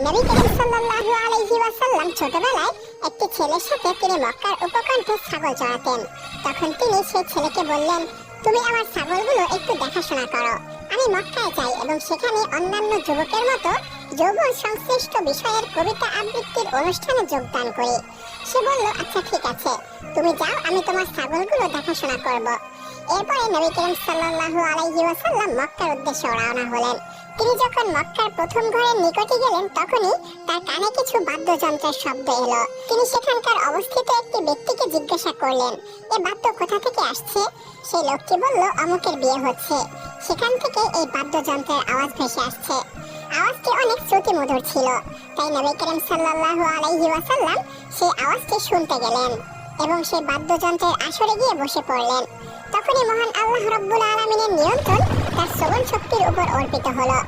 নবী করিম সাল্লাল্লাহু আলাইহি ওয়াসাল্লাম ছোটবেলায় একটি ছেলের সাথে তিনি মক্কার উপকণ্ঠে ছাগল চড়াতেন। তখন তিনি সেই ছেলেকে বললেন, তুমি আমার ছাগলগুলো একটু দেখাশোনা করো। আমি মক্কায় যাই এবং সেখানে অন্যান্য যুবকের মতো যৌবন সংশ্লিষ্ট বিষয়ের কবিতা আবৃত্তির অনুষ্ঠানে যোগদান করি। সে বলল, আচ্ছা ঠিক আছে, তুমি যাও, আমি তোমার ছাগলগুলো দেখাশোনা করব। এরপরে নবী করিম সাল্লাল্লাহু আলাইহি ওয়াসাল্লাম মক্কার উদ্দেশ্যে রওনা হলেন। তিনি যখন মক্কার প্রথম ঘরের নিকটে গেলেন তখনই তার কানে কিছু বাদ্যযন্ত্রের শব্দ এলো। তিনি সেখানকার অবস্থিত একটি ব্যক্তিকে জিজ্ঞাসা করলেন, এ বাদ্য কোথা থেকে আসছে? সেই লোকটি বলল, অমুকের বিয়ে হচ্ছে, সেখান থেকে এই বাদ্যযন্ত্রের আওয়াজ ভেসে আসছে। আওয়াজটি অনেক শ্রুতিমধুর ছিল, তাই নবী করিম সাল্লাল্লাহু আলাইহি ওয়াসাল্লাম সেই আওয়াজটি শুনতে গেলেন এবং সেই বাদ্যযন্ত্রের আসরে গিয়ে বসে পড়লেন। তখনই মহান আল্লাহ রাব্বুল আলামিনের নিয়ন্ত্রণ তার শ্রবণ শক্তির উপর অর্পিত হলো।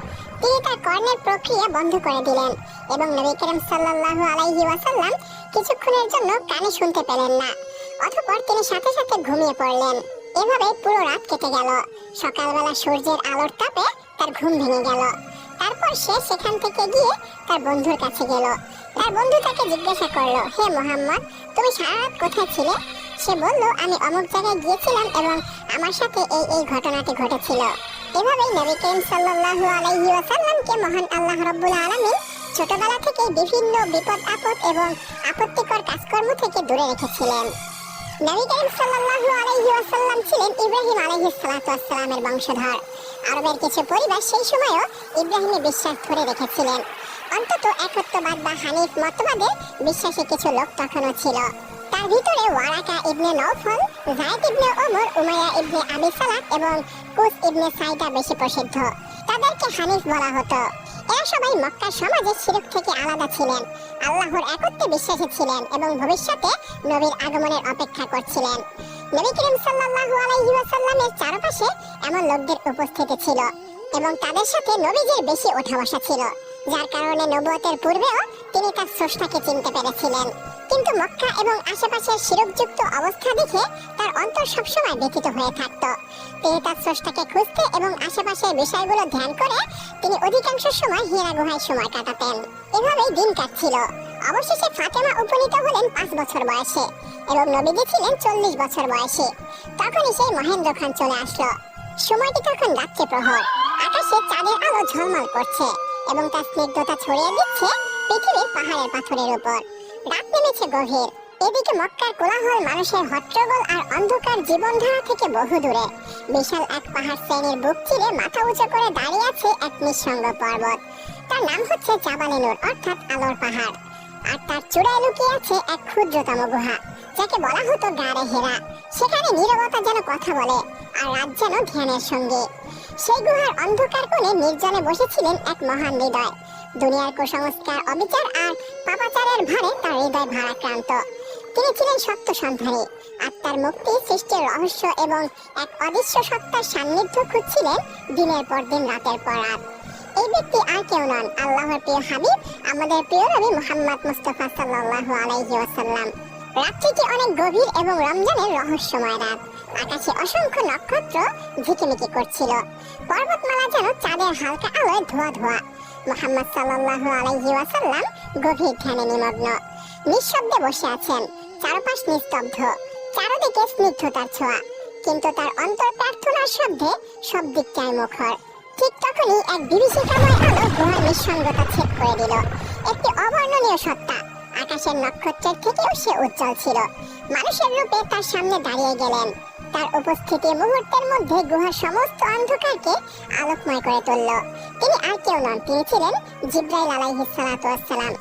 তিনি তার কর্ণের প্রক্রিয়া বন্ধ করে দিলেন এবং নবী করিম সাল্লাল্লাহু আলাইহি ওয়াসাল্লাম কিছুক্ষণের জন্য কানে শুনতে পেলেন না। অতঃপর তিনি সাথে সাথে ঘুমিয়ে পড়লেন। এভাবে পুরো রাত কেটে গেল। সকালবেলা সূর্যের আলোর তাপে তার ঘুম ভেঙে গেল। তারপর সে সেখান থেকে গিয়ে তার বন্ধুর কাছে গেল। তার বন্ধু তাকে জিজ্ঞাসা করলো, হে মুহাম্মদ, তুমি সারা রাত কোথায় ছিলে? সে বলল, আমি অমুক জায়গায় গিয়েছিলাম এবং আমার সাথে এই ঘটনাটি ঘটেছিল। এভাবেই নবী করিম সাল্লাল্লাহু আলাইহি ওয়াসাল্লামকে মহান আল্লাহ রাব্বুল আলামিন ছোটবেলা থেকে বিভিন্ন বিপদ আপদ এবং আপত্তিকর কাজকর্ম থেকে দূরে রেখেছিলেন। নবী করিম সাল্লাল্লাহু আলাইহি ওয়াসাল্লাম ছিলেন ইব্রাহিম আলাইহিস সালাতু ওয়াস সালামের বংশধর। আরবের কিছু পরিবার সেই সময়ও ইব্রাহিমী বিশ্বাস ধরে রেখেছিলেন। অন্তত একত্ববাদ বা হানিফ মতবাদের বিশ্বাসী কিছু লোক তখনও ছিল। তার ভিতরে ওয়ারাকা ইবনে নওফল, যায়েদ ইবনে ওমর, উমাইয়া ইবনে আবি সালাত এবং কুস ইবনে সাইদা বেশি প্রসিদ্ধ। তাদেরকে হানিফ বলা হতো। এরা সবাই মক্কার সমাজে শিরক থেকে আলাদা ছিলেন, আল্লাহর একত্বে বিশ্বাসী ছিলেন এবং ভবিষ্যতে নবীর আগমনের অপেক্ষা করছিলেন। নবী করিম সাল্লাল্লাহু আলাইহি ওয়াসাল্লামের চারপাশে এমন লোকদের উপস্থিতি ছিল এবং তাদের সাথে নবীজির বেশি ওঠা বসা ছিল, যার কারণে নবুয়তের পূর্বেও তিনি তার স্রষ্টাকে চিনতে পেরেছিলেন। কিন্তু মক্কা এবং আশেপাশের শিরকযুক্ত অবস্থা দেখে তার অন্তর সবসময় ব্যথিত হয়ে থাকত। তিনি তার স্রষ্টাকে খুঁজতে এবং আশেপাশের বিষয়গুলো ধ্যান করে তিনি অধিকাংশ সময় হীরা গুহায় সময় কাটাতেন। এভাবেই দিন কাটছিল। অবশেষে ফাতেমা উপনীত হলেন 5 বছর বয়সে এবং নবীজি ছিলেন 40 বছর বয়সে। তখনই সেই মহেন্দ্র খান চলে আসলো। সময়টি তখন রাত্রি প্রহর। আকাশে চাঁদের আলো ঝলমল করছে এবং তার স্নিগ্ধতা ছড়িয়ে দিচ্ছে পৃথিবীর পাহাড়ের পাথরের উপর। রাত নেমেছে গভীর। এদিকে মক্কার কোলাহল, মানুষের হট্টগোল আর অন্ধকার জীবনধারা থেকে বহু দূরে বিশাল এক পাহাড় শ্রেণীর বুক চিরে মাথা উঁচু করে দাঁড়িয়ে আছে এক নিঃসঙ্গ পর্বত। তার নাম হচ্ছে জাবালে নূর, অর্থাৎ আলোর পাহাড়। আর তার চূড়ায় লুকিয়ে আছে এক ক্ষুদ্রতম গুহা, যাকে বলা হতো গারে হেরা। সেখানে নীরবতা যেন কথা বলে আর রাত যেন ধ্যানের সঙ্গে। সেই গুহার অন্ধকার কোণে নির্জনে বসেছিলেন এক মহান হৃদয়। দুনিয়ার কুসংস্কার, অবিচার আর পাপাচারের ভারে তার হৃদয় ভারাক্রান্ত। তিনি ছিলেন সত্য সন্ধানী, আত্মার মুক্তি, সৃষ্টির রহস্য এবং এক অদৃশ্য সত্তার সান্নিধ্য খুঁজছিলেন দিনের পর দিন, রাতের পর রাত। এই ব্যক্তি আর কেউ নন, আল্লাহর প্রিয় হাবিব, আমাদের প্রিয় নবী মুহাম্মদ মুস্তাফা সাল্লাল্লাহু আলাইহি ওয়াসাল্লাম। রাত্রিটি অনেক গভীর এবং রমজানের রহস্যময় রাত। আকাশে অসংখ্য নক্ষত্র ঝিকিমিকি করছিল। পর্বতমালা যেন চাঁদের হালকা আলোয় ধোয়া ধোয়া। মুহাম্মদ সাল্লাল্লাহু আলাইহি ওয়াসাল্লাম গভীর ধ্যানে নিমগ্ন। নিঃশব্দে বসে আছেন, চারপাশ নিস্তব্ধ, চারদিকে স্নিগ্ধতার ছোঁয়া, কিন্তু তার অন্তর প্রার্থনার শব্দে সব দিকটাই মুখর। ঠিক তখনই এক বিভীষিকাময় আলো গুহার নিঃসঙ্গতা ছেদ করে দিল। একটি অবর্ণনীয় সত্তা, আকাশের নক্ষত্রের থেকেও সে উজ্জ্বল ছিল, মানুষের রূপে তার সামনে দাঁড়িয়ে গেলেন। তার উপস্থিতি মুহূর্তের মধ্যে গুহার সমস্ত অন্ধকারকে আলোকময় করে তুলল। তিনি আর কেউ নন, তিনি ছিলেন জিবরাইল আলাইহিস সালাতু ওয়াস সালাম।